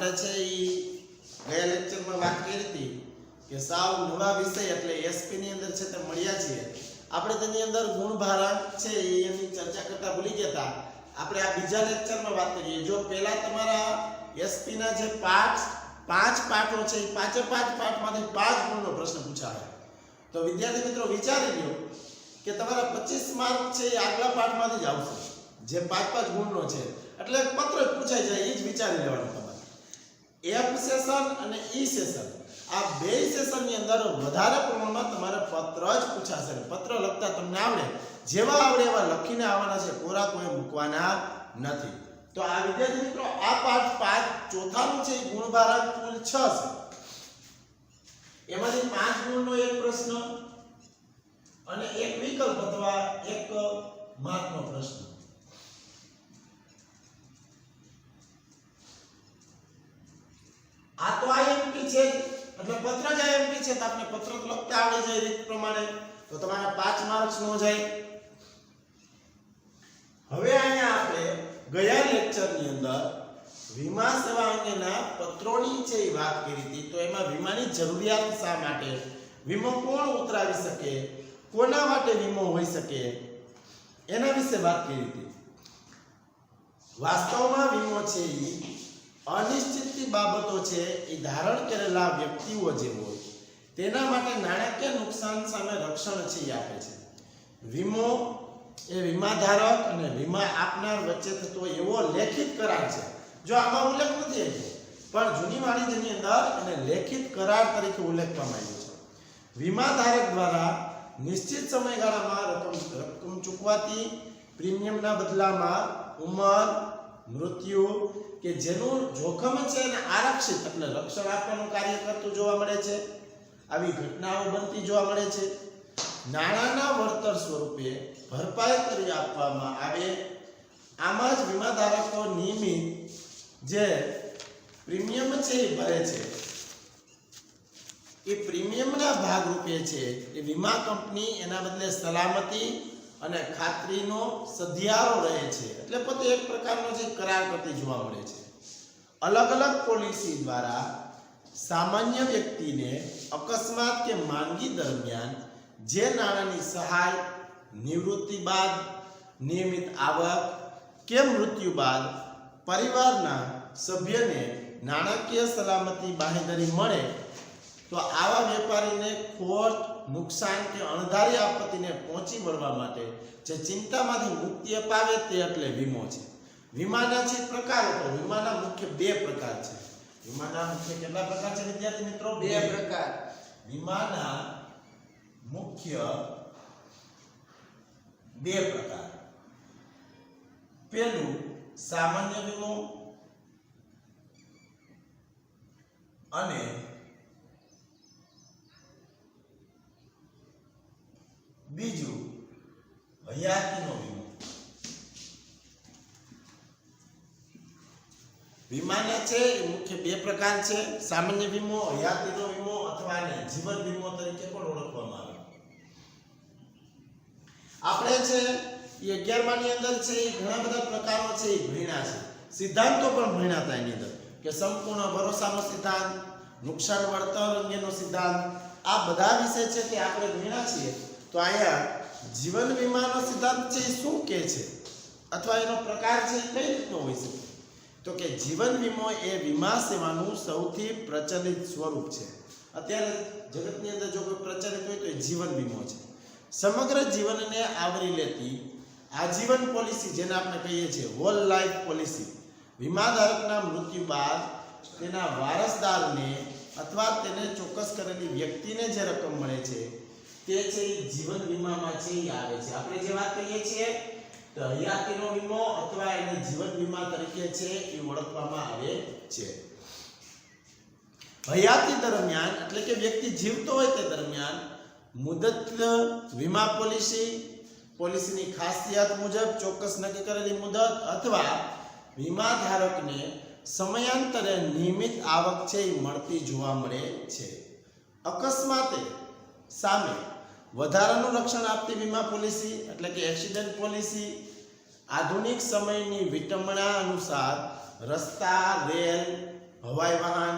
આપણે છે ઈ ગયા લેક્ચરમાં વાત કરી હતી કે સાવ નવા વિષય એટલે એસપી ની અંદર છે તે મળ્યા છીએ આપણે તેની અંદર ગુણ ભારાંક છે એની ચર્ચા કરતા ભૂલી ગયા હતા આપણે આ બીજા લેક્ચરમાં વાત કરીએ જો પહેલા તમારા એસપી ના જે પાંચ પાઠો છે એ પાંચે પાંચ પાઠમાંથી 5 ગુણનો પ્રશ્ન પૂછાય તો વિદ્યાર્થી મિત્રો વિચારી લ્યો કે તમારા 25 માર્ક છે એ આગલા પાઠમાંથી જ આવશે જે 5 ગુણનો છે એટલે પત્ર પૂછાઈ જાય એ જ વિચારી લેવાનું તમારે એફ સેશન અને ઈ સેશન આ બે સેશનની અંદર વધારે પ્રમાણમાં તમારે પત્ર જ પૂછાશે પત્ર લખતા તમને આવડે જેવા આવડે એવા લખીને આવવાના છે કોરા કોઈ મૂકવાના નથી તો આ વિદ્યાર્થી મિત્રો આ પાઠ 5 ચોથાનું છે ગુણ ભારાંક કુલ 6 છે એમાંથી 5 ગુણનો એક પ્રશ્ન અને એક વિકલ્પ અથવા એક માર્કનો પ્રશ્ન આ તો આઈએમપી છે એટલે પત્ર જ આઈએમપી છે તો આપણે પત્ર તો લખતા આવડી જાય રીત પ્રમાણે તો તમારા 5 માર્ક્સ નો જાય હવે અહીંયા આપણે ગયા લેક્ચરની અંદર વીમા સેવા અંગેના પત્રોની જે વાત કરી હતી તો એમાં વીમાની જરૂરિયાત શા માટે વીમો કોણ ઉતરાવી શકે કોના માટે વીમો હોઈ શકે એના વિશે વાત કરી હતી વાસ્તવમાં વીમો છે અનિશ્ચિત બાબતો છે એ ધારણ કરેલા વ્યક્તિઓ જે હોય તેના માટે નાણાકીય નુકસાન સામે રક્ષણ છે એ આપે છે વીમો એ વીમાધારક અને વીમા આપનાર વચ્ચે થતો એવો લેખિત કરાર છે જો આમાં ઉલ્લેખ નથી પણ જૂની વાણિજ્યની અંદર એને લેખિત કરાર તરીકે ઉલ્લેખ કરવામાં આવ્યો છે વીમાધારક દ્વારા નિશ્ચિત સમયગાળામાં રકમ ચૂકવાતી પ્રીમિયમના બદલામાં ઉંમર મૃત્યુ કે જેનું જોખમ છે એને આરક્ષિત એટલે રક્ષણ આપવાનું કાર્ય કરતું જોવા મળે છે આવી ઘટનાઓ બનતી જોવા મળે છે નાણાંના વળતર સ્વરૂપે ભરપાઈ કરી આપવામાં આવે આમાં જ વીમાધારકો નિયમિત જે પ્રીમિયમ છે એ ભરે છે એ પ્રીમિયમના ભાગરૂપે છે એ વીમા કંપની એના બદલે સલામતી અને ખાતરીનો સધિયારો રહે છે એટલે પોતે એક પ્રકારનો જે કરાર કરતી જોવા મળે છે અલગ અલગ પોલિસી દ્વારા સામાન્ય વ્યક્તિને અકસ્માત કે માંદગી દરમિયાન જે નાણાંની સહાય નિવૃત્તિ બાદ નિયમિત આવક કે મૃત્યુ બાદ પરિવારના સભ્યને નાણાકીય સલામતી બાંહેધરી મળે તો આવા વેપારીને ખોટ નુકસાન કે અણધારી આપત્તિને પહોંચી વળવા માટે જે ચિંતામાંથી મુક્તિ અપાવે તે એટલે વીમો છે વીમાના જે પ્રકારો તો વીમાના મુખ્ય 2 પ્રકાર છે વીમાના મુખ્ય કેટલા પ્રકાર છે વિદ્યાર્થી મિત્રો 2 પ્રકાર વીમાના મુખ્ય 2 પ્રકાર પહેલું સામાન્ય વીમો અને બીજું હયાતીનો વીમો વીમાના છે એ મુખ્ય 2 પ્રકાર છે સામાન્ય વીમો હયાતીનો વીમો અથવા જીવન વીમો તરીકે પણ ઓળખવામાં આવે આપણે છે એ 11મા ની અંદર છે એ ઘણા બધા પ્રકારો છે એ ભણ્યા છે સિદ્ધાંતો પણ ભણ્યા હતા એની અંદર કે સંપૂર્ણ ભરોસાનો સિદ્ધાંત નુકસાન વળતર અંગેનો સિદ્ધાંત આ બધા વિશે છે તે આપણે ભણ્યા છીએ તો અહીંયા જીવન વીમાનો સિદ્ધાંત છે એ શું કહે છે અથવા એનો પ્રકાર છે એ કઈ રીતનો હોઈ શકે તો કે જીવન વીમો એ વીમા સેવાનું સૌથી પ્રચલિત સ્વરૂપ છે અત્યારે જગતની અંદર જો કોઈ પ્રચલિત હોય તો એ જીવન વીમો છે સમગ્ર જીવનને આવરી લેતી આજીવન પોલિસી જેને આપણે કહીએ છીએ હોલ લાઈફ પોલિસી વીમાધારકના મૃત્યુ બાદ તેના વારસદારને અથવા તેને ચોક્કસ કરેલી વ્યક્તિને જે રકમ મળે છે તે છે જીવન વીમામાં છે એ આવે છે આપણે જે વાત કરીએ છીએ તો હયાતીનો વીમો અથવા એને જીવન વીમા તરીકે છે એ ઓળખવામાં આવે છે હયાતી દરમિયાન એટલે કે વ્યક્તિ જીવતો હોય તે દરમિયાન મુદત વીમા પોલિસીની ખાસિયત મુજબ ચોક્કસ નક્કી કરેલી મુદત અથવા વીમાધારકને સમયાંતરે નિયમિત આવક છે એ મળતી જોવા મળે છે અકસ્માતે સામે વધારાનું રક્ષણ આપતી વીમા પોલિસી એટલે કે એક્સિડન્ટ પોલિસી આધુનિક સમયની વિટંબણા અનુસાર રસ્તા રેલ હવાઈ વાહન,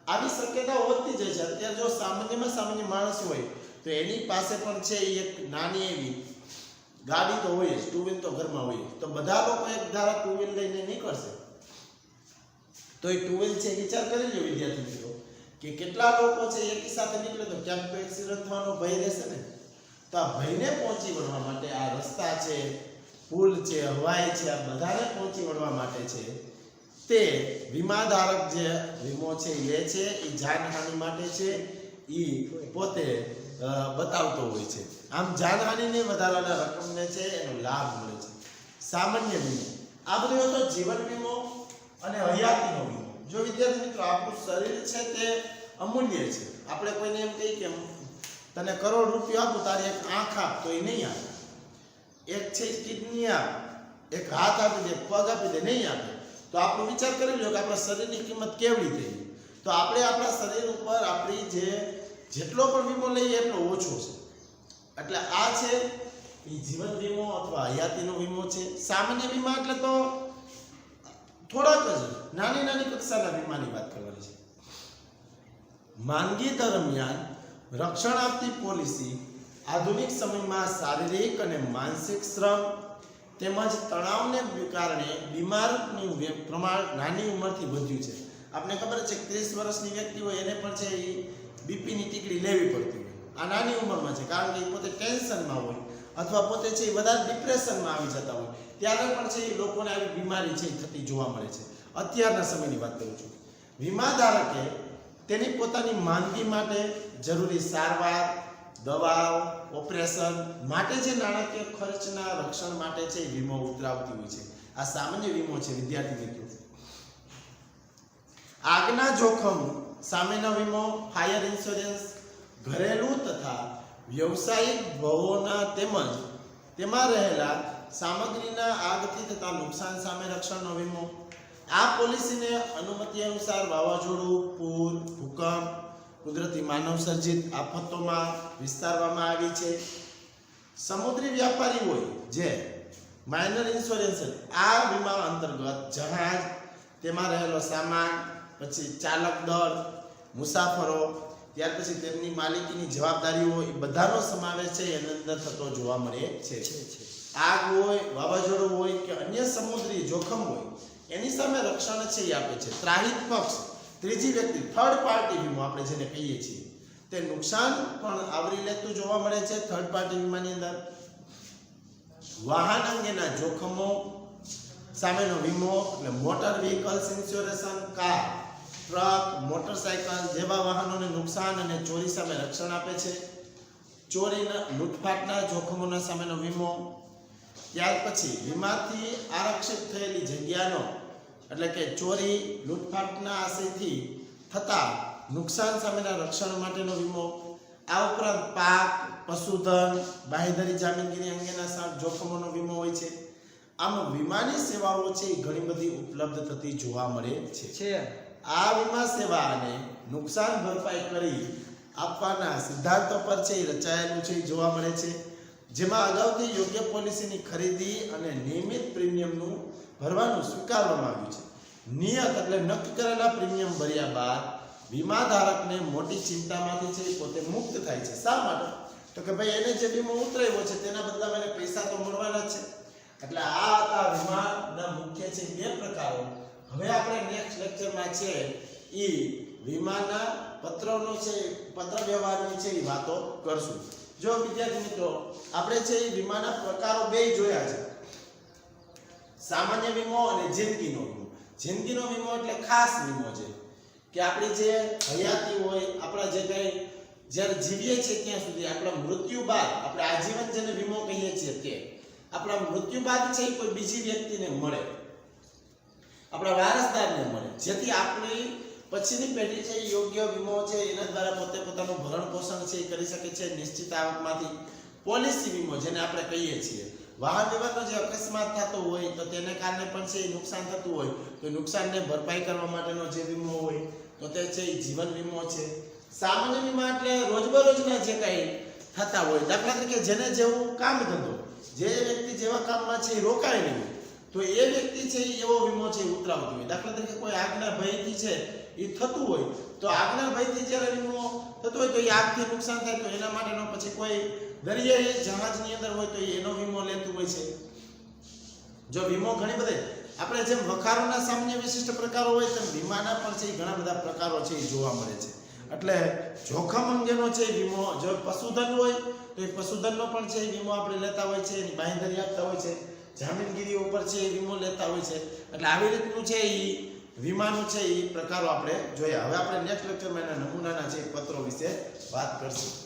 આવી શક્યતા વધતી જાય છે. અત્યારે જો સામાન્યમાં સામાન્ય માણસ હોય તો એની પાસે પણ છે એક નાની એવી ગાડી તો હોય જ, ટુ વ્હીલ તો ઘરમાં હોય, તો બધા લોકો એક ધારા ટુ વ્હીલ લઈને નીકળશે તો એ ટુ વ્હીલ છે વિચાર કરી લો વિદ્યાર્થી મિત્રો કે કેટલા લોકો છે એકી સાથે નીકળે તો ક્યાંક તો એક્સિડન્ટ થવાનો ભય રહેશે ને. તો આ ભયને પહોંચી વળવા માટે આ રસ્તા છે, પુલ છે, હવાઈ છે, આ બધાને પહોંચી વળવા માટે છે તે વીમાધારક જે વીમો છે એ લે છે, એ જાનહાનિ માટે છે, એ પોતે બતાવતો હોય છે. આમ જાનહાનિને વધારાના રકમને છે એનો લાભ મળે છે. સામાન્ય વીમો આ બધું હતો જીવન વીમો અને હયાતીનો વીમો. જો વિદ્યાર્થી મિત્રો આપણું શરીર છે તે અમૂલ્ય છે. આપણે કોઈને એમ કહીએ કે તને કરોડ રૂપિયા આપું તારી એક આંખ આપ તો એ નહીં આપે, એક છે કિડની આપ, એક હાથ આપી દે, પગ આપી દે, નહીં આપે. તો આપણો વિચાર કરી લો કે આપણા શરીરની કિંમત કેવડી થઈ. તો આપણે આપણા શરીર ઉપર આપણી જેટલો પણ વીમો લઈએ એટલો ઓછો છે. એટલે આ છે એ જીવન વીમો અથવા હયાતીનો વીમો છે. સામાન્ય વીમા એટલે તો થોડાક જ નાની નાની કક્ષાના વીમાની વાત કરવાની છે. માંદગી દરમિયાન રક્ષણ આપતી પોલિસી આધુનિક સમયમાં શારીરિક અને માનસિક શ્રમ તેમજ તણાવને કારણે બીમારીનું પ્રમાણ નાની ઉંમરથી વધ્યું છે. આપને ખબર છે કે 30 વર્ષની વ્યક્તિ હોય એને પણ છે એ બીપીની ટીકડી લેવી પડતી હોય. આ નાની ઉંમરમાં છે કારણ કે એ પોતે ટેન્શનમાં હોય અથવા પોતે છે એ બધા ડિપ્રેશનમાં આવી જતા હોય ત્યારે પણ છે એ લોકોને આવી બીમારી છે થતી જોવા મળે છે. અત્યારના સમયની વાત કરું છું. વીમાધારકે તેની પોતાની માંદગી માટે જરૂરી સારવાર, દવાઓ, ઓપરેશન માટે જે નાણાકીય ખર્ચના રક્ષણ માટે છે વીમો ઉતરાવતી હોય છે. આ સામાન્ય વીમો છે વિદ્યાર્થી મિત્રો. આગના જોખમ સામેનો વીમો, ફાયર ઇન્સ્યોરન્સ, ઘરેલું તથા વ્યવસાયિક ભવોના તેમજ તેમાં રહેલા સામગ્રીના આગથી થતા નુકસાન સામે રક્ષણનો વીમો. આ પોલિસીને અનુમતિ અનુસાર વાવાઝોડું, પૂર, ભૂકંપ, કુદરતી માનવ સર્જિત આફતોમાં વિસ્તારવામાં આવી છે. સમુદ્રી વ્યાપારી હોય જે માઇનર ઇન્સ્યોરન્સ, આ વીમા અંતર્ગત જહાજ, તેમાં રહેલો સામાન, પછી ચાલક દળ, મુસાફરો, ત્યાર પછી તેમની માલિકીની જવાબદારીઓ એ બધાનો સમાવેશ છે એની અંદર થતો જોવા મળે છે. આગ હોય, વાવાઝોડું હોય કે અન્ય સમુદ્રી જોખમ હોય એની સામે રક્ષણ છે એ આપે છે. ત્રાહિત પક્ષ, ત્રીજી વ્યક્તિ, થર્ડ પાર્ટી વીમો આપણે જેને કહીએ છીએ, તે નુકસાન પણ આવરી લેતું જોવા મળે છે થર્ડ પાર્ટી વીમાની અંદર. વાહન અંગેના જોખમો સામેનો વીમો એટલે motor vehicles insurance, car, truck, motorcycle જેવા વાહનોને નુકસાન અને ચોરી સામે રક્ષણ આપે છે. ચોરીના, લૂંટફાટના જોખમોના સામેનો વીમો. ત્યાર પછી વીમાથી આરક્ષિત થયેલી જગ્યાનો એટલે કે ચોરી, લૂંટફાટના આશયથી થતા નુકસાન સામેના રક્ષણ માટેનો વીમો. આ ઉપરાંત પાક, પશુધન, બાંહેધરી જામીનગીરી અંગેના જોખમોનો વીમો હોય છે. આમ વીમાની સેવાઓ છે એ ઘણી બધી ઉપલબ્ધ થતી જોવા મળે છે. આ વીમા સેવાને નુકસાન ભરપાઈ કરી આપવાના સિદ્ધાંતો પર છે એ રચાયેલું છે એ જોવા મળે છે. જેમાં અગાઉથી યોગ્ય પોલિસીની ખરીદી અને નિયમિત પ્રીમિયમનું ભરવાનું સ્વીકારવામાં આવ્યું છે. નિયત એટલે નક્કી કરેલા પ્રીમિયમ ભર્યા બાદ વીમાધારકને મોટી ચિંતામાંથી છે પોતે મુક્ત થાય છે. શા માટે? તો કે ભાઈ એને જે વીમો ઉતરાવ્યો છે તેના બદલામાં એને પૈસા તો મળવાના છે. એટલે આ હતા વીમાના મુખ્ય છે બે પ્રકારો. હવે આપણે નેક્સ્ટ લેક્ચરમાં છે એ વીમાના પત્રનો છે પત્ર વ્યવહારની છે એ વાતો કરશું. જો વિદ્યાર્થી મિત્રો આપણે છે એ વીમાના પ્રકારો બે જોયા છે, સામાન્ય વીમો અને જિંદગીનો વીમો. જિંદગીનો વીમો એટલે ખાસ વીમો છે કે આપણી જે હયાતી હોય, આપણા જે કંઈ જ્યારે જીવીએ છીએ ત્યાં સુધી, આપણા મૃત્યુ બાદ આપણે આજીવન જેને વીમો કહીએ છીએ તે આપણા મૃત્યુ બાદ છે એ કોઈ બીજી વ્યક્તિને મળે, આપણા વારસદારને મળે, જેથી આપણી પછીની પેઢી છે યોગ્ય વીમો છે એના દ્વારા પોતે પોતાનું ભરણ પોષણ છે એ કરી શકે છે નિશ્ચિત આવકમાંથી. પોલિસી વીમો જેને આપણે કહીએ છીએ, વાહન વ્યવહારનો જે અકસ્માત થતો હોય તો તેને કારણે પણ છે એ નુકસાન થતું હોય તો નુકસાનને ભરપાઈ કરવા માટેનો જે વીમો હોય તો તે છે એ જીવન વીમો છે. સામાન્ય વીમા એટલે રોજબરોજના જે કંઈ થતા હોય, દાખલા તરીકે જેને જેવું કામ ધંધો, જે વ્યક્તિ જેવા કામમાં છે એ રોકાય નહીં તો એ વ્યક્તિ છે એ એવો વીમો છે એ ઉતરાવતી હોય. દાખલા તરીકે કોઈ આગના ભયથી છે એ થતું હોય તો આગના ભયથી જ્યારે વીમો થતો હોય તો એ આગથી નુકસાન થાય તો એના માટેનો પછી કોઈ દરિયાઈ જહાજની અંદર હોય તો એનો વીમો લેતું હોય છે. જો વીમો ઘણી બધી આપણે જેમ વખારોના સામાન્ય વિશિષ્ટ પ્રકારો હોય તેમ વીમાના પણ છે ઘણા બધા પ્રકારો છે એ જોવા મળે છે. એટલે જોખમ અંગેનો છે વીમો, જો પશુધન હોય તો એ પશુધનનો પણ છે વીમો આપણે લેતા હોય છે, એની બાંહેધરી આપતા હોય છે, જામીનગીરી ઉપર છે એ વીમો લેતા હોય છે. એટલે આવી રીતનું છે એ વીમાનું છે એ પ્રકારો આપણે જોયા. હવે આપણે નેક્સ્ટ લેક્ચરમાં એના નમૂનાના છે પત્રો વિશે વાત કરશું.